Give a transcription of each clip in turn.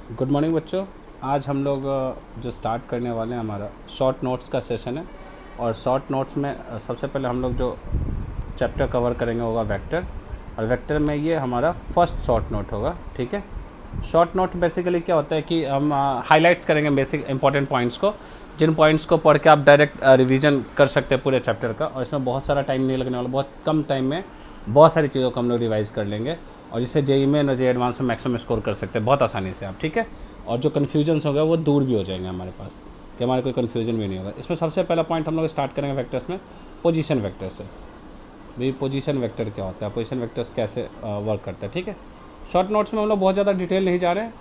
Good morning बच्चों। आज हम लोग जो स्टार्ट करने वाले हैं हमारा शॉर्ट नोट्स का सेशन है। और शॉर्ट नोट्स में सबसे पहले हम लोग जो चैप्टर कवर करेंगे होगा वेक्टर। और वेक्टर में ये हमारा फर्स्ट शॉर्ट नोट होगा। ठीक है। शॉर्ट नोट बेसिकली क्या होता है कि हम हाइलाइट्स करेंगे बेसिक इंपॉर्टेंट पॉइंट्स को, जिन पॉइंट्स को पढ़ के आप डायरेक्ट रिवीजन कर सकते हैं पूरे चैप्टर का। और इसमें बहुत सारा टाइम नहीं लगने वाला, बहुत कम टाइम में बहुत सारी चीज़ों को हम लोग रिवाइज कर लेंगे और जिससे जेई में और जे एडवांस में मैक्सिमम स्कोर कर सकते हैं बहुत आसानी से आप। ठीक है। और जो कन्फ्यूजन्स होगा वो दूर भी हो जाएंगे हमारे पास, कि हमारे कोई कन्फ्यूजन भी नहीं होगा। इसमें सबसे पहला पॉइंट हम लोग स्टार्ट करेंगे वेक्टर्स में, पोजीशन वेक्टर से। भाई पोजीशन वेक्टर क्या होता है, पोजीशन वेक्टर्स कैसे वर्क करता है। ठीक है। शॉर्ट नोट्स में हम लोग बहुत ज़्यादा डिटेल नहीं जा रहे हैं,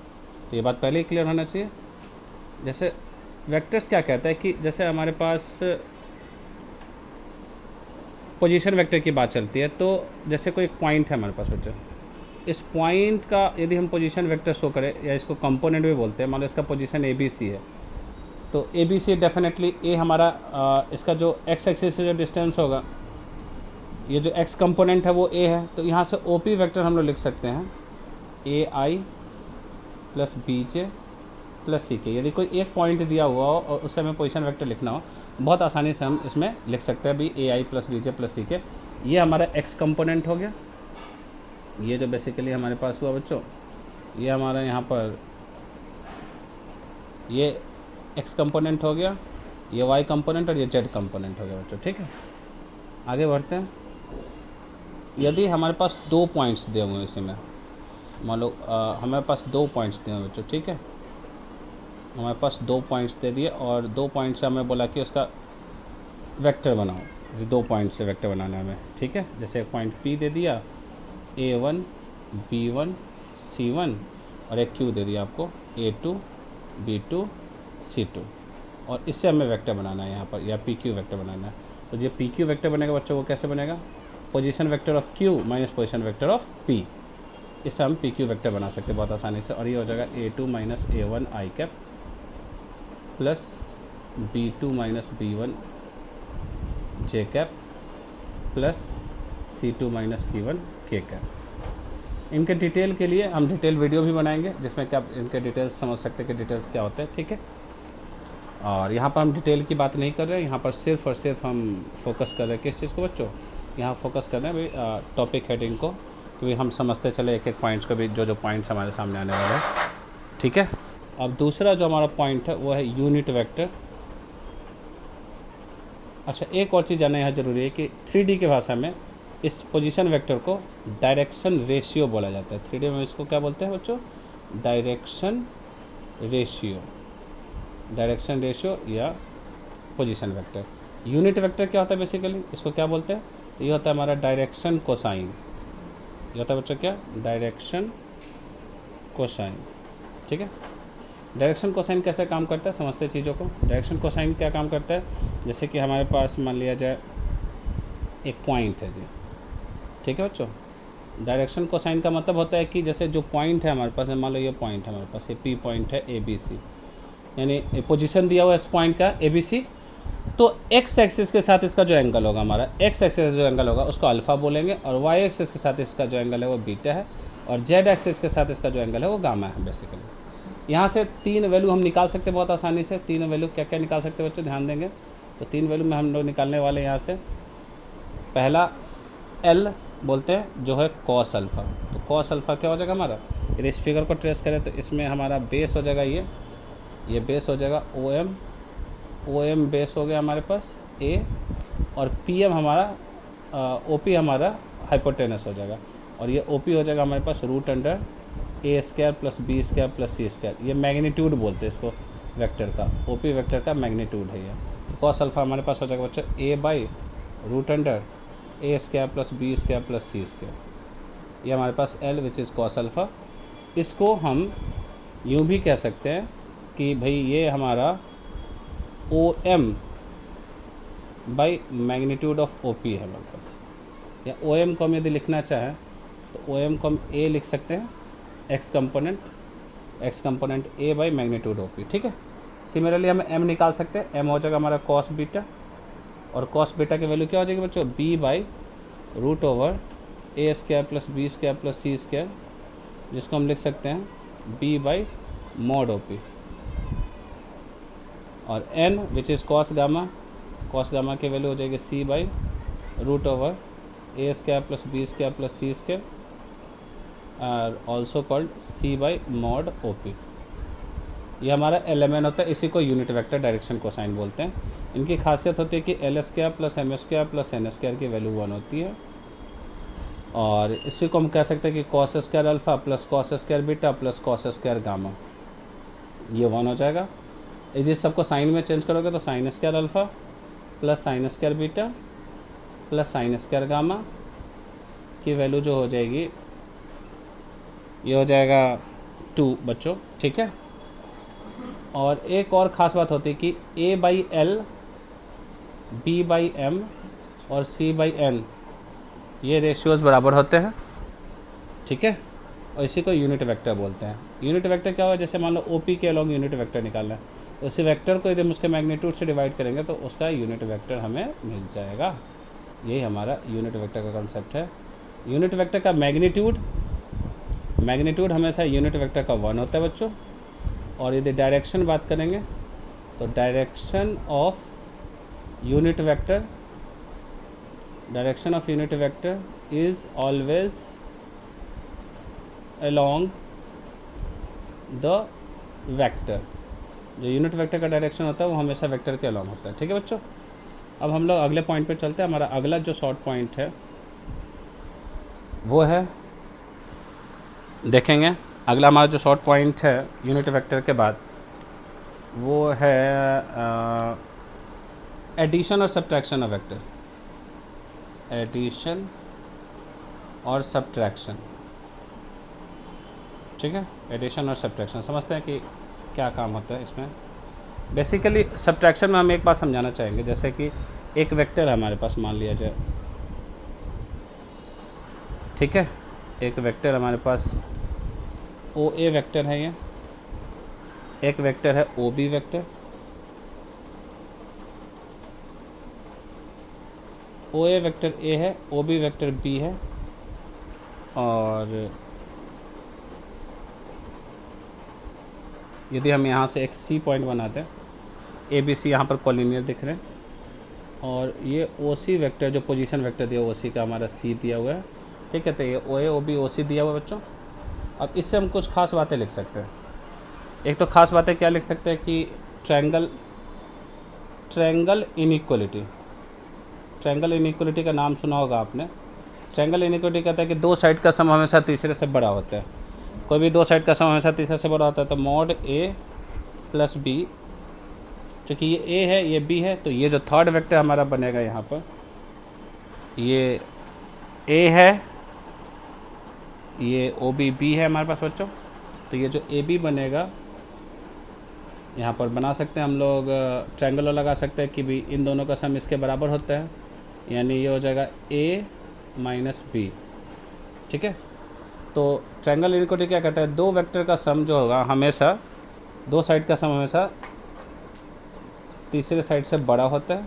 तो ये बात पहले ही क्लियर होना चाहिए। जैसे वेक्टर्स क्या कहता है कि जैसे हमारे पास पोजीशन वेक्टर की बात चलती है, तो जैसे कोई पॉइंट है हमारे पास बच्चा, इस पॉइंट का यदि हम पोजीशन वेक्टर शो करें, या इसको कंपोनेंट भी बोलते हैं, मान लो इसका पोजीशन ए बी सी है, तो ए बी सी डेफिनेटली ए हमारा इसका जो एक्स एक्सिस से जो डिस्टेंस होगा, ये जो एक्स कंपोनेंट है वो ए है, तो यहाँ से ओ पी वैक्टर हम लोग लिख सकते हैं ए आई प्लस बी जे प्लस सी के। यदि कोई एक पॉइंट दिया हुआ हो और उससे हमें पोजीशन वेक्टर लिखना हो, बहुत आसानी से हम इसमें लिख सकते हैं भी ए आई प्लस बी जे प्लस सी के। ये हमारा एक्स कंपोनेंट हो गया। ये जो बेसिकली हमारे पास हुआ बच्चों, ये हमारा यहाँ पर ये एक्स कंपोनेंट हो गया, ये वाई कंपोनेंट और ये जेड कंपोनेंट हो गया बच्चों। ठीक है। आगे बढ़ते हैं। यदि हमारे पास दो पॉइंट्स दिए हुए हैं इसी में, मान लो हमारे पास दो पॉइंट्स दिए हुए बच्चों। ठीक है। हमारे पास दो पॉइंट्स दे दिए और दो पॉइंट से हमें बोला कि उसका वेक्टर बनाओ। ये दो पॉइंट से वेक्टर बनाना है हमें। ठीक है। जैसे एक पॉइंट पी दे दिया A1 B1 C1 और एक Q दे दिया आपको A2 B2 C2, और इससे हमें वेक्टर बनाना है यहाँ पर, या PQ वेक्टर बनाना है। तो जो PQ वेक्टर बनेगा बच्चों वो कैसे बनेगा, position vector of Q minus position vector of P। इससे हम PQ वेक्टर बना सकते हैं बहुत आसानी से, और ये हो जाएगा A2 minus A1 I cap plus B2 minus B1 J cap plus C2 minus C1 K cap. इनके डिटेल के लिए हम डिटेल वीडियो भी बनाएंगे, जिसमें कि आप इनके डिटेल्स समझ सकते हैं कि डिटेल्स क्या होते हैं। ठीक है। और यहाँ पर हम डिटेल की बात नहीं कर रहे हैं, यहाँ पर सिर्फ और सिर्फ हम फोकस कर रहे हैं किस चीज़ को बच्चों, यहाँ फोकस कर रहे हैं भाई टॉपिक हेडिंग को, क्योंकि हम समझते चले एक एक पॉइंट्स को भी, जो पॉइंट्स हमारे सामने आने वाले हैं। ठीक है। अब दूसरा जो हमारा पॉइंट है वो है यूनिट वेक्टर। अच्छा, एक और चीज़ जानना यहाँ ज़रूरी है कि 3D की भाषा में इस पोजीशन वेक्टर को डायरेक्शन रेशियो बोला जाता है। 3D में इसको क्या बोलते हैं बच्चों, डायरेक्शन रेशियो, डायरेक्शन रेशियो या पोजीशन वेक्टर। यूनिट वेक्टर क्या होता है बेसिकली, इसको क्या बोलते हैं, तो ये होता है हमारा डायरेक्शन कोसाइन। ये होता है बच्चों क्या, डायरेक्शन कोसाइन। ठीक है। डायरेक्शन कोसाइन कैसे काम करता है समझते हैं चीज़ों को। डायरेक्शन कोसाइन क्या काम करता है, जैसे कि हमारे पास मान लिया जाए एक पॉइंट है जी। ठीक है बच्चों। डायरेक्शन कोसाइन का मतलब होता है कि जैसे जो पॉइंट है हमारे पास, मान लो ये पॉइंट है हमारे पास, ये पी पॉइंट है ABC, यानी पोजीशन दिया हुआ है इस पॉइंट का ABC, तो एक्स एक्सिस के साथ इसका जो एंगल होगा, हमारा एक्स एक्सिस जो एंगल होगा उसको अल्फ़ा बोलेंगे, और वाई एक्सिस के साथ इसका जो एंगल है वो बीटा है, और जेड एक्सिस के साथ इसका जो एंगल है वो गामा है बेसिकली। यहाँ से तीन वैल्यू हम निकाल सकते हैं बहुत आसानी से। तीन वैल्यू क्या क्या निकाल सकते हैं बच्चों, ध्यान देंगे तो तीन वैल्यू में हम लोग निकालने वाले यहाँ से, पहला L बोलते हैं जो है कॉस अल्फ़ा। तो कॉस अल्फ़ा क्या हो जाएगा हमारा, यदि इस फिगर को ट्रेस करें तो इसमें हमारा बेस हो जाएगा ये बेस हो जाएगा OM बेस हो गया हमारे पास A, और PM हमारा OP हमारा हाइपोटेनस हो जाएगा, और ये OP हो जाएगा हमारे पास root under A² plus B² plus C²। ये मैग्नीट्यूड बोलते हैं इसको वेक्टर का, OP वेक्टर का मैग्नीट्यूड है ये। कॉस अल्फ़ा हमारे पास हो जाएगा बच्चों A by root under A² plus B² plus C²। ये हमारे पास L which is cos alpha. इसको हम यूँ भी कह सकते हैं कि भाई ये हमारा OM by magnitude of OP है हमारे पास, या OM को हम यदि लिखना चाहें तो OM को हम A लिख सकते हैं, x component A by magnitude OP। ठीक है। सिमिलरली हम M निकाल सकते हैं, M हो जाएगा हमारा कॉस बीटा, और कॉस बीटा की वैल्यू क्या हो जाएगी बच्चों, B by root over A² plus B² plus C², जिसको हम लिख सकते हैं B बाई मॉड ओपी, और and which is cos gamma की वैल्यू हो जाएगी C by root over A square plus B square plus C square, और also called C by mod OP. ये हमारा एलिमेंट होता है, इसी को यूनिट वेक्टर डायरेक्शन कोसाइन बोलते हैं। इनकी खासियत होती है कि L square plus M square plus N square की वैल्यू 1 होती है, और इसी को हम कह सकते हैं कि cos square alpha plus cos square beta plus cos square gamma, ये 1 हो जाएगा। यदि सबको साइन में चेंज करोगे तो sine square alpha plus sine square beta plus sine square gamma की वैल्यू जो हो जाएगी, ये हो जाएगा 2 बच्चों, ठीक है। और एक और ख़ास बात होती है कि a by L, b by M और c बाई एन ये रेशियोज़ बराबर होते हैं, ठीक है। और इसी को यूनिट वेक्टर बोलते हैं। यूनिट वेक्टर क्या हुआ, जैसे मान लो OP के अलॉन्ग यूनिट वेक्टर निकालना है, तो उसी वेक्टर को यदि हम उसके मैग्नीट्यूड से डिवाइड करेंगे तो उसका यूनिट वेक्टर हमें मिल जाएगा। यही हमारा यूनिट वेक्टर का कंसेप्ट है। यूनिट वेक्टर का मैग्नीट्यूड हमेशा यूनिट वेक्टर का 1 होता है बच्चों। और यदि डायरेक्शन बात करेंगे तो direction of unit vector is always along the vector. जो यूनिट वेक्टर का डायरेक्शन होता है वो हमेशा वेक्टर के अलोंग होता है, ठीक है बच्चों। अब हम लोग अगले पॉइंट पे चलते हैं। हमारा अगला जो शॉर्ट पॉइंट है वो है, देखेंगे अगला हमारा जो शॉर्ट पॉइंट है यूनिट वेक्टर के बाद, वो है एडिशन और सब्ट्रैक्शन ऑफ वेक्टर। एडिशन और सब्ट्रैक्शन, ठीक है। एडिशन और सब्ट्रैक्शन समझते हैं कि क्या काम होता है इसमें। बेसिकली सब्ट्रैक्शन में हम एक बात समझाना चाहेंगे, जैसे कि एक वेक्टर है हमारे पास, मान लिया जाए, ठीक है। एक वेक्टर हमारे पास OA वेक्टर है, ये एक वेक्टर है OB vector. OA vector A है, OB वेक्टर B है, और यदि हम यहाँ से एक C पॉइंट बनाते हैं, ABC यहाँ पर कॉलिनियर दिख रहे हैं, और ये OC वेक्टर जो पोजीशन वेक्टर दिया OC का हमारा C दिया हुआ है, ठीक है। तो ये OA OB OC दिया हुआ है बच्चों। अब इससे हम कुछ खास बातें लिख सकते हैं। एक तो खास बातें क्या लिख सकते हैं कि ट्रायंगल इनइक्वालिटी का नाम सुना होगा आपने। ट्रायंगल इनइक्वालिटी कहता है कि दो साइड का सम हमेशा तीसरे से बड़ा होता है। कोई भी दो साइड का सम हमेशा तीसरे से बड़ा होता है। तो मॉड A प्लस B, चूँकि ये A है ये B है, तो ये जो थर्ड वेक्टर हमारा बनेगा यहाँ पर, ये A है, ये OB है हमारे पास बच्चों। तो ये जो AB बनेगा यहाँ पर बना सकते हैं हम लोग, ट्रायंगल लगा सकते हैं कि भी इन दोनों का सम इसके बराबर होता है, यानी ये हो जाएगा A माइनस B, ठीक है। तो ट्रायंगल इनइक्वालिटी क्या कहता है, दो वेक्टर का सम जो होगा हमेशा, दो साइड का सम हमेशा तीसरे साइड से बड़ा होता है,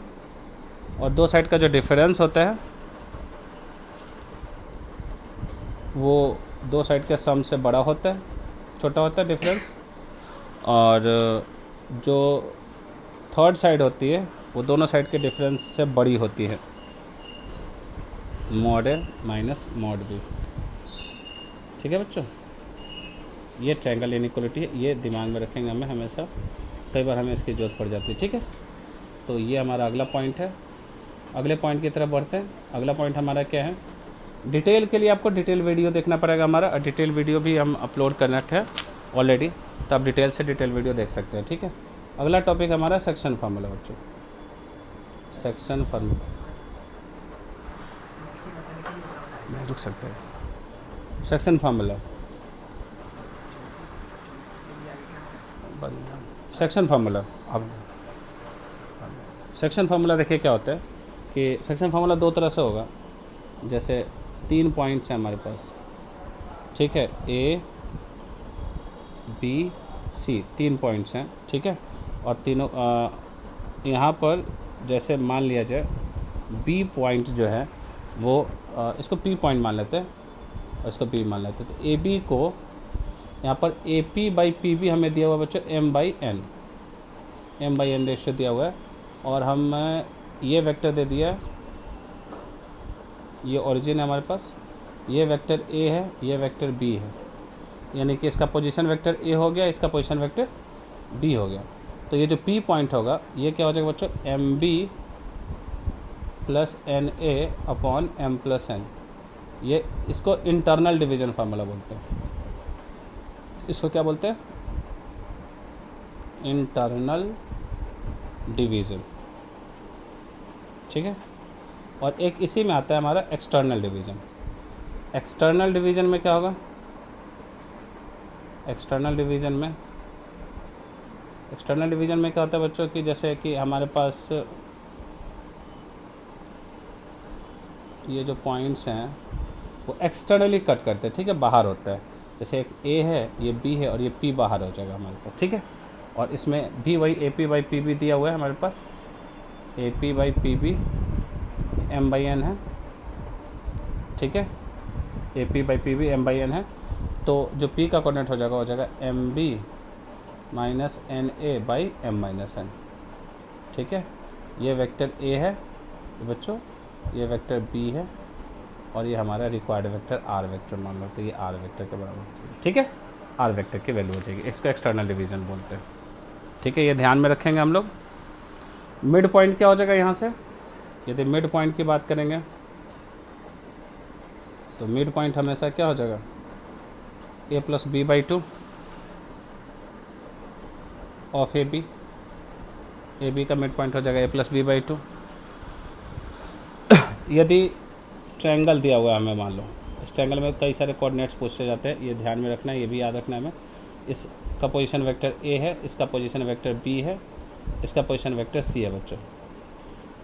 और दो साइड का जो डिफरेंस होता है वो दो साइड के सम से बड़ा होता है, छोटा होता है डिफरेंस। और जो थर्ड साइड होती है वो दोनों साइड के डिफरेंस से बड़ी होती है, mod A minus mod B, ठीक है बच्चों। ये ट्रायंगल इनइक्वालिटी है, ये दिमाग में रखेंगे हमें हमेशा, कई बार हमें इसकी जरूरत पड़ जाती है, ठीक है। तो ये हमारा अगला पॉइंट है। अगले पॉइंट की तरफ बढ़ते हैं। अगला पॉइंट हमारा क्या है, डिटेल के लिए आपको डिटेल वीडियो देखना पड़ेगा हमारा, और डिटेल वीडियो भी हम अपलोड करना है ऑलरेडी, तो आप डिटेल से डिटेल वीडियो देख सकते हैं, ठीक है। अगला टॉपिक हमारा सेक्शन फार्मूला बच्चों, सेक्शन फार्मूला रुक सकते हैं। सेक्शन फार्मूला, सेक्शन फार्मूला, अब सेक्शन फार्मूला देखिए क्या होता है कि सेक्शन फार्मूला दो तरह से होगा। जैसे 3 पॉइंट्स हैं हमारे पास, ठीक है, A B C 3 पॉइंट्स हैं, ठीक है। और तीनों यहाँ पर जैसे मान लिया जाए B पॉइंट जो है वो इसको P पॉइंट मान लेते हैं और इसको B मान लेते हैं। तो AB को यहाँ पर A P by P B हमें दिया हुआ बच्चों एम बाई एन रेशियो दिया हुआ है, और हम ये वेक्टर दे दिया, ये ओरिजिन है हमारे पास, ये वेक्टर ए है, ये वेक्टर बी है, यानी कि इसका पोजीशन वेक्टर ए हो गया, इसका पोजीशन वेक्टर बी हो गया। तो ये जो पी पॉइंट होगा ये क्या हो जाएगा बच्चों, M B plus N A upon M plus N. ये इसको इंटरनल डिवीजन फार्मूला बोलते हैं, इसको क्या बोलते हैं, इंटरनल डिवीज़न, ठीक है। और एक इसी में आता है हमारा एक्सटर्नल डिवीज़न। एक्सटर्नल डिवीज़न में क्या होगा, एक्सटर्नल डिवीज़न में क्या होता है बच्चों कि जैसे कि हमारे पास ये जो पॉइंट्स हैं वो एक्सटर्नली कट करते हैं, ठीक है, बाहर होता है। जैसे एक ए है, ये बी है, और ये पी बाहर हो जाएगा हमारे पास, ठीक है। और इसमें भी वही A P by P B दिया हुआ है हमारे पास, A P by P B M by N है, ठीक है, A P by P B M by N है। तो जो पी का कोऑर्डिनेट हो जाएगा M B minus N A by M minus N, ठीक है। ये वेक्टर ए है बच्चों, ये वेक्टर बी है, और ये हमारा रिक्वायर्ड वेक्टर आर वेक्टर मान लो, तो ये आर वेक्टर के बराबर हो जाएगी, ठीक है, आर वेक्टर की वैल्यू हो जाएगी। इसको एक्सटर्नल डिवीज़न बोलते हैं, ठीक है, ये ध्यान में रखेंगे हम लोग। मिड पॉइंट क्या हो जाएगा यहाँ से, यदि मिड पॉइंट की बात करेंगे तो मिड पॉइंट हमेशा क्या हो जाएगा, A plus B by two of A B का मिड पॉइंट हो जाएगा A plus B by two. यदि ट्रायंगल दिया हुआ है हमें, मान लो इस ट्रायंगल में कई सारे कोऑर्डिनेट्स पूछे जाते हैं, ये ध्यान में रखना है, ये भी याद रखना है हमें। इसका पोजीशन वेक्टर ए है, इसका पोजीशन वेक्टर बी है, इसका पोजीशन वेक्टर सी है बच्चों।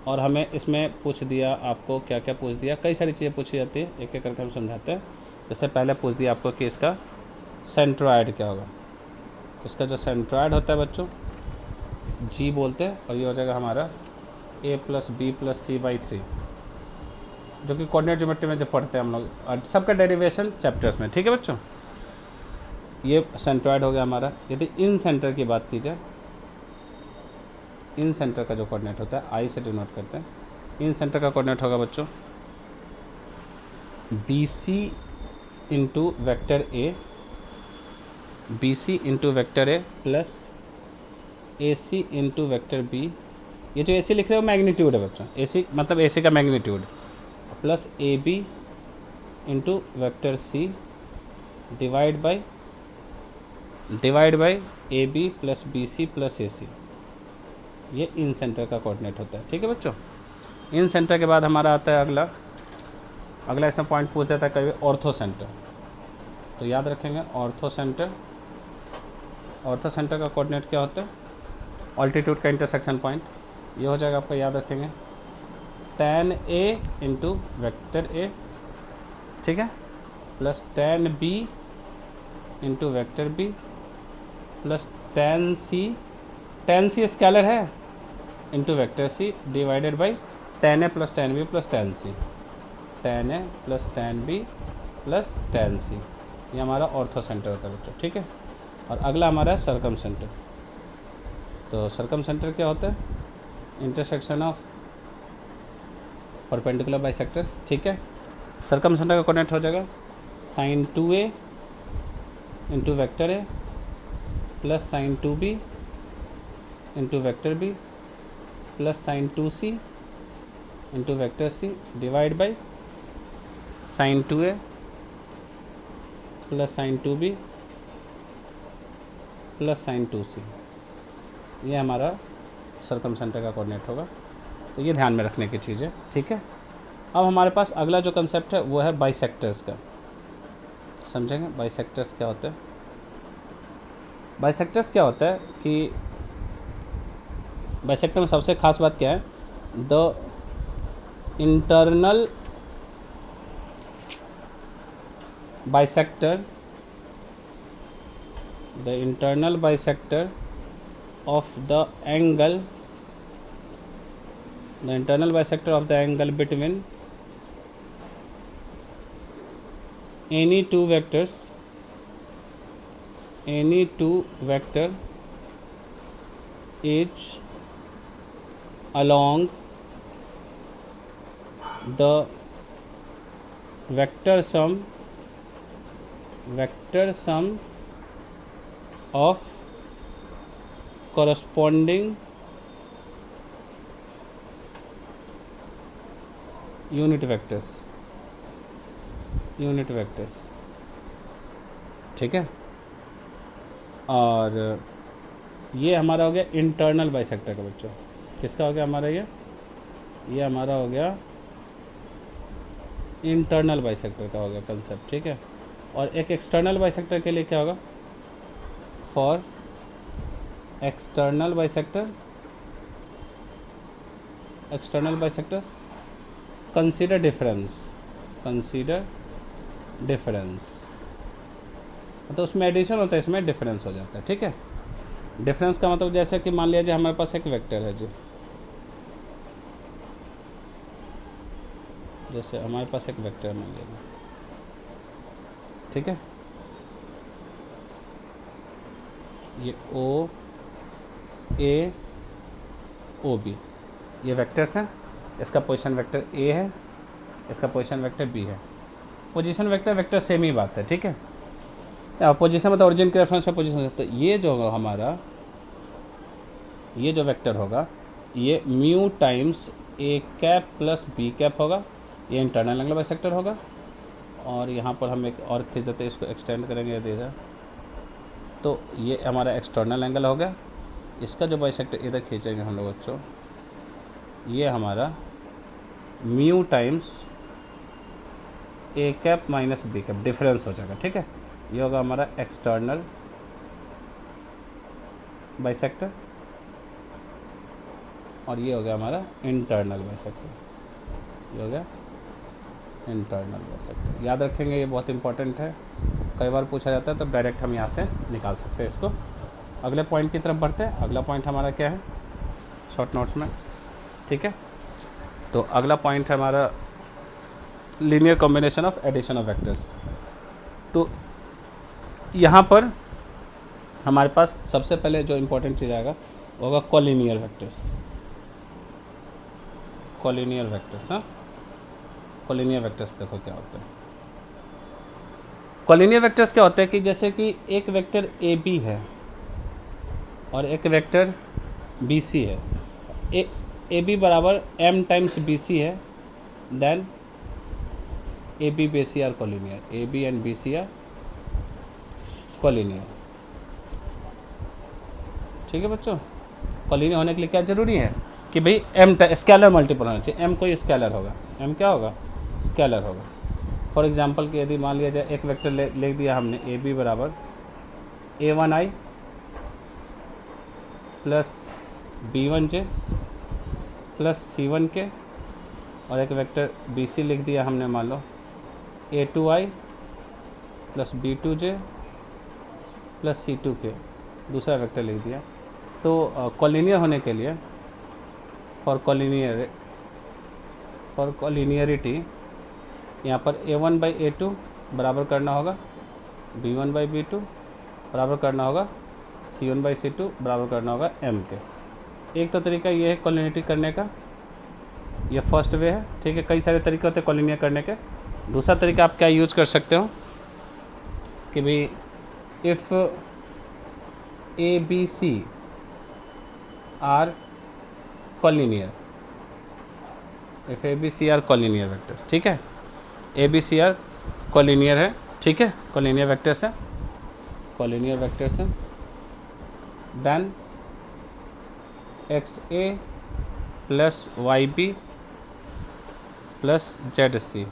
और हमें इसमें पूछ दिया आपको, क्या क्या पूछ दिया, कई सारी चीज़ें पूछी जाती है, एक एक करके हम समझाते हैं। जैसे पहले पूछ दिया आपको कि इसका सेंट्रॉयड क्या होगा। इसका जो सेंट्रॉयड होता है बच्चों जी बोलते हैं, और ये हो जाएगा हमारा A plus B plus C by three, जो कि कोऑर्डिनेट ज्योमेट्री में जब पढ़ते हैं हम लोग, और सबका डेरिवेशन चैप्टर्स में, ठीक है बच्चों। ये सेंट्रॉयड हो गया हमारा। यदि इन सेंटर की बात की जाए, इन सेंटर का जो कोऑर्डिनेट होता है आई से डिनोट करते हैं, इन सेंटर का कोऑर्डिनेट होगा बच्चों B C into vector A, B C into vector A plus A C into vector B. ये जो ए सी लिख रहे हो मैग्नीट्यूड है बच्चों, ए सी मतलब ए सी का magnitude, plus A B into vector C divide by A B plus B C plus A C. ये इन सेंटर का कोऑर्डिनेट होता है, ठीक है बच्चों। इन सेंटर के बाद हमारा आता है अगला इसमें पॉइंट पूछ देता है कभी ऑर्थो सेंटर, तो याद रखेंगे ऑर्थो सेंटर का कोऑर्डिनेट क्या होता है, ऑल्टीट्यूड का इंटरसेक्शन पॉइंट। ये हो जाएगा आपका, याद रखेंगे tan a into vector A, ठीक है, plus tan b into vector B plus tan c scalar है into vector C divided by tan a plus tan b plus tan c, tan a plus tan b plus tan c। ये हमारा ortho centre होता है बच्चों, ठीक है। और अगला हमारा है सर्कम सेंटर। तो सर्कम सेंटर क्या होता है, इंटरसेक्शन ऑफ परपेंडिकुलर बाइसेक्टर्स, ठीक है। सर्कम सेंटर का कोऑर्डिनेट हो जाएगा sin 2a into vector A plus sin 2b into vector B plus sin 2c into vector C divide by sin 2a plus sin 2b plus sin 2c। ये हमारा circum centre का coordinate होगा, तो ये ध्यान में रखने की चीज़ है, ठीक है। अब हमारे पास अगला जो कंसेप्ट है वो है बाइसेक्टर्स का, समझेंगे बाइसेक्टर्स क्या होता है। बाइसेक्टर्स क्या होता है कि बाइसेक्टर में सबसे खास बात क्या है, the internal bisector of the angle between any two vectors any two vector is along the vector sum of corresponding unit vectors, ठीक है। और ये हमारा हो गया इंटरनल बाइसेक्टर का बच्चों। किसका हो गया हमारा ये हमारा हो गया इंटरनल बाइसेक्टर का हो गया कंसेप्ट, ठीक है। और एक एक्सटर्नल बाइसेक्टर के लिए क्या होगा, for external bisectors consider difference, तो उसमें एडिशन होता है, इसमें डिफरेंस हो जाता है, ठीक है। डिफरेंस का मतलब जैसे कि मान लिया जाए हमारे पास एक वेक्टर है जी, जैसे हमारे पास एक वेक्टर मान लिया, ठीक है। ये ओ ए ओ बी ये वेक्टर्स हैं। इसका पोजीशन वेक्टर ए है, इसका पोजीशन वेक्टर बी है। पोजीशन वेक्टर सेम ही बात है, ठीक है। पोजीशन मतलब ओरिजिन के रेफरेंस में पोजीशन। तो ये जो होगा हमारा, ये जो वेक्टर होगा ये mu times A cap plus B cap होगा। ये इंटरनल एंगल बाइसेक्टर होगा। और यहाँ पर हम एक और खींच देते हैं, इसको एक्सटेंड करेंगे इधर, तो ये हमारा एक्सटर्नल एंगल हो गया। इसका जो बाइसेक्टर इधर खींचेंगे हम लोग बच्चों, ये हमारा mu times A cap minus B cap difference हो जाएगा, ठीक है। ये होगा हमारा एक्सटर्नल बाइसेक्टर और ये हो गया हमारा इंटरनल बाइसेक्टर। ये हो गया इंटरनल बाइसेक्टर। याद रखेंगे, ये बहुत इंपॉर्टेंट है, कई बार पूछा जाता है, तो डायरेक्ट हम यहाँ से निकाल सकते हैं इसको। अगले पॉइंट की तरफ बढ़ते हैं। अगला पॉइंट हमारा क्या है शॉर्ट नोट्स में, ठीक है। तो अगला पॉइंट है हमारा linear combination of addition of vectors. तो यहाँ पर हमारे पास सबसे पहले जो इम्पोर्टेंट चीज़ आएगा वो होगा कॉलिनियर वेक्टर्स। हाँ, कॉलिनियर वेक्टर्स देखो क्या होता है। कॉलिनियर वेक्टर्स क्या होता है कि जैसे कि एक वेक्टर ए बी है और एक वेक्टर बी सी है। ए बी बराबर एम टाइम्स बी सी है, then A B B C are collinear. A B and B C are collinear, ठीक है बच्चों। कॉलिनियर होने के लिए क्या ज़रूरी है कि भाई एम स्केलर मल्टीपल होना चाहिए। एम कोई स्केलर होगा, एम क्या होगा, स्केलर होगा। फॉर एग्जांपल कि यदि मान लिया जाए एक वेक्टर लिख दिया हमने, ए बी बराबर A1i plus B1j plus C1k, और एक वेक्टर BC लिख दिया हमने, मान लो A2i plus B2j plus C2k, दूसरा वेक्टर लिख दिया। तो कॉलिनियर होने के लिए, फॉर कॉलिनियरिटी यहाँ पर A1/A2 बराबर करना होगा B1/B2, बराबर करना होगा C1/C2, बराबर करना होगा M के। एक तो तरीका ये है कॉलिनियरिटी करने का, ये फर्स्ट वे है, ठीक है। कई सारे तरीके होते हैं कॉलिनियर करने के। दूसरा तरीका आप क्या यूज़ कर सकते हो कि भाई if A B C are collinear, if A B C are collinear vectors, ठीक है। A B C are collinear है, ठीक है, कॉलिनियर वेक्टर्स है, कॉलिनियर वेक्टर्स हैं। Then X A plus Y B plus Z C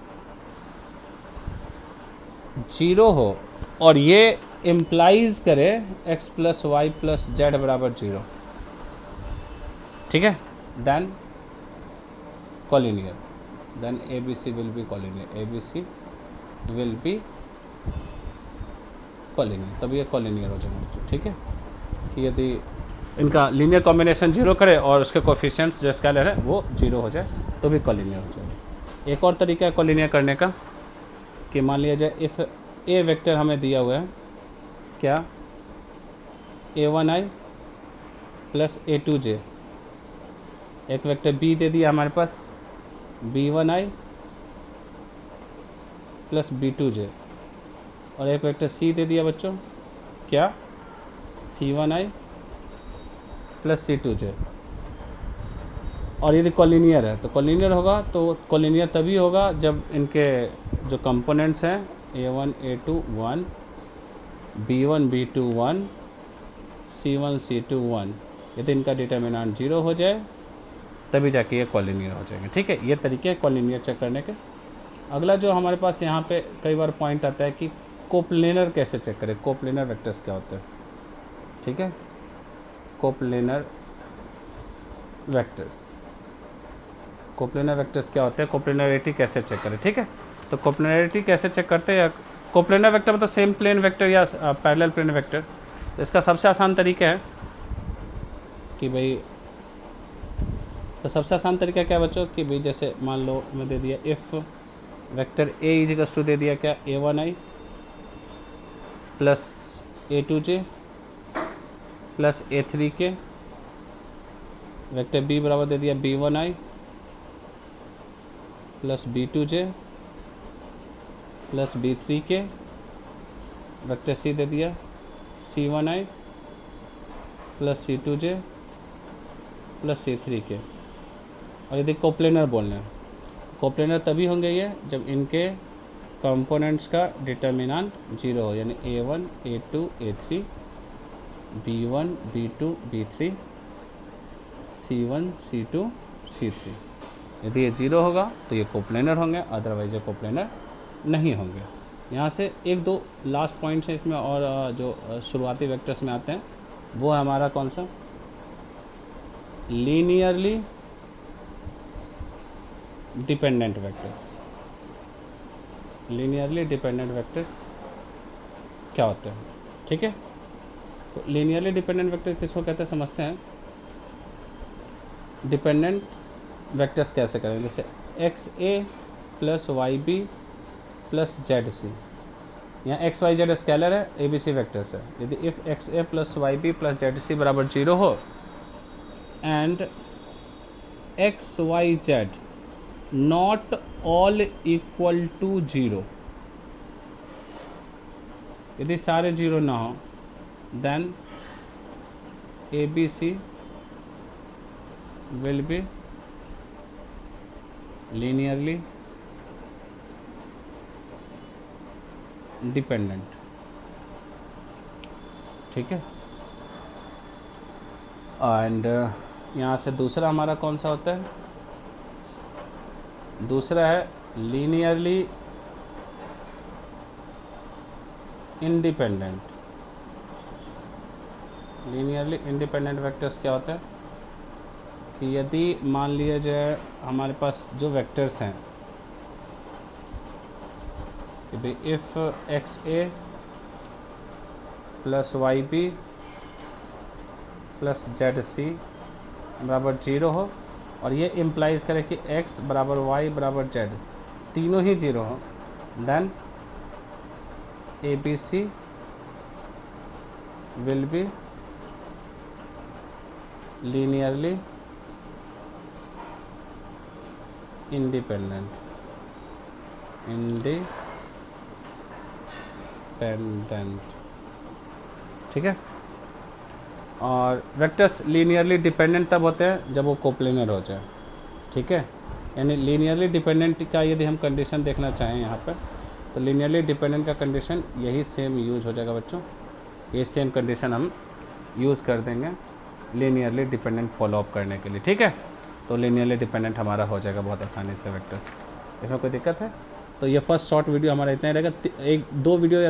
zero हो और ये इम्प्लाइज करे X plus Y plus Z बराबर जीरो, ठीक है, then collinear, then A B C will be collinear, A B C will be collinear, तब ये collinear हो जाएगा, ठीक है। कि यदि इनका लीनियर कॉम्बिनेशन जीरो करे और उसके कोफिशिएंट्स जो स्केलर है वो जीरो हो जाए तो भी कॉलिनियर हो जाएगा। एक और तरीका है कॉलिनियर करने का कि मान लिया जाए इफ़ ए वेक्टर हमें दिया हुआ है क्या A1i प्लस A2j, एक वेक्टर B दे दिया हमारे पास B1i प्लस B2j, और एक वेक्टर C दे दिया बच्चों क्या C1i प्लस C2j। और यदि कॉलिनियर है तो कॉलिनियर होगा, तो कॉलिनियर तभी होगा जब इनके जो कंपोनेंट्स हैं A1 A2 1, B1 B2 1, C1 C2 1, यदि इनका डिटर्मिनेंट 0 हो जाए तभी जाके ये कॉलिनियर हो जाएंगे। ठीक है, ये तरीके हैं कॉलिनियर चेक करने के। अगला जो हमारे पास यहाँ पे कई बार पॉइंट आता है कि कोप्लेनर कैसे चेक करें, कोप्लेनर वेक्टर्स क्या होते हैं। ठीक है, कोप्लेनर वेक्टर्स, कोप्लेनर वेक्टर्स क्या होते हैं, कोप्लेनरिटी कैसे चेक करें। ठीक है, तो कोप्लेनरिटी कैसे चेक करते हैं, या कोप्लेनर वेक्टर मतलब सेम प्लेन वेक्टर या पैरेलल प्लेन वेक्टर। तो इसका सबसे आसान तरीका है कि भाई, तो सबसे आसान तरीका क्या है बच्चों कि भाई जैसे मान लो मैं दे दिया if vector A equals to दे दिया क्या A1i plus A2j plus A3k, vector B बराबर दे दिया B1i plus B2j plus B3k, vector C दे दिया C1i plus C2j plus C3k। और यदि कोप्लेनर बोलना है, कोप्लेनर तभी होंगे ये जब इनके कंपोनेंट्स का डिटर्मिनेंट 0 हो, यानी A1 A2 A3 B1 B2 B3 C1 C2 C3। यदि ये 0 होगा तो ये कोप्लेनर होंगे, अदरवाइज ये कोप्लेनर नहीं होंगे। यहाँ से एक दो लास्ट पॉइंट्स हैं इसमें, और जो शुरुआती वेक्टर्स में आते हैं वो है हमारा कौन सा, linearly dependent vectors. Linearly dependent vectors क्या होते हैं। ठीक है, तो लीनियरली डिपेंडेंट वेक्टर किसको कहते हैं समझते हैं। डिपेंडेंट वेक्टर्स कैसे करें, जैसे XA plus YB plus ZC, यहाँ एक्स वाई जेड स्केलर है, ABC वेक्टर्स है। यदि if XA plus YB plus ZC बराबर 0 हो and XYZ not all equal to 0, यदि सारे 0 ना हो then ABC will be linearly dependent. ठीक है, एंड यहाँ से दूसरा हमारा कौन सा होता है, दूसरा है linearly independent. Linearly independent vectors क्या होते हैं कि यदि मान लिया जाए हमारे पास जो वेक्टर्स हैं कि भाई if XA plus YB plus ZC बराबर 0 हो, और ये इम्प्लाइज करे कि X बराबर Y बराबर Z तीनों ही 0 हो, then ABC will be linearly independent. ठीक है, और वेक्टर्स लीनियरली डिपेंडेंट तब होते हैं जब वो कोप्लेनर हो जाए। ठीक है, यानी लीनियरली डिपेंडेंट का यदि हम कंडीशन देखना चाहें यहाँ पर, तो लीनियरली डिपेंडेंट का कंडीशन यही सेम यूज हो जाएगा बच्चों, ये सेम कंडीशन हम यूज़ कर देंगे लीनियरली डिपेंडेंट फॉलोअप करने के लिए। ठीक है, तो लीनियरली डिपेंडेंट हमारा हो जाएगा बहुत आसानी से वेक्टर्स, इसमें कोई दिक्कत है। तो ये फर्स्ट शॉर्ट वीडियो हमारा इतना ही रहेगा, एक दो वीडियो या